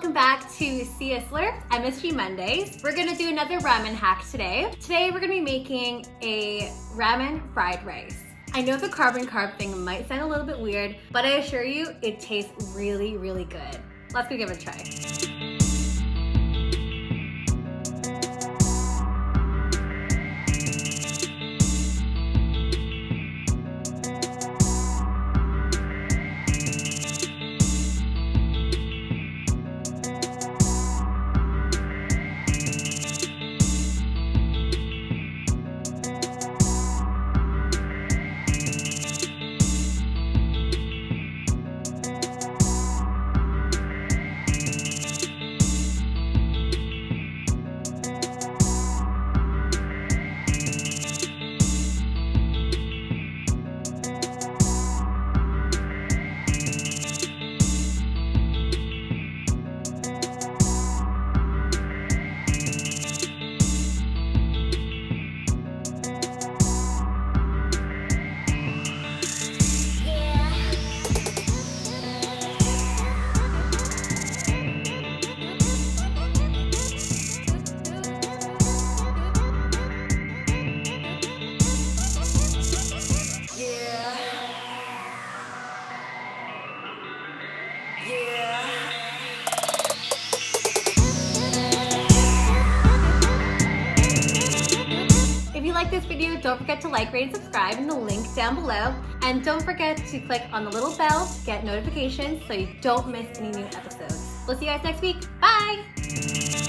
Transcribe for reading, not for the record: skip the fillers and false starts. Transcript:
welcome back to Yesssssssss MSG Mondays. We're gonna do another ramen hack today. Today we're gonna be making a ramen fried rice. I know the carb on carb thing might sound a little bit weird, but I assure you it tastes really, really good. Let's go give it a try. If you like this video, don't forget to like, rate, and subscribe in the link down below. And don't forget to click on the little bell to get notifications so you don't miss any new episodes. We'll see you guys next week. Bye!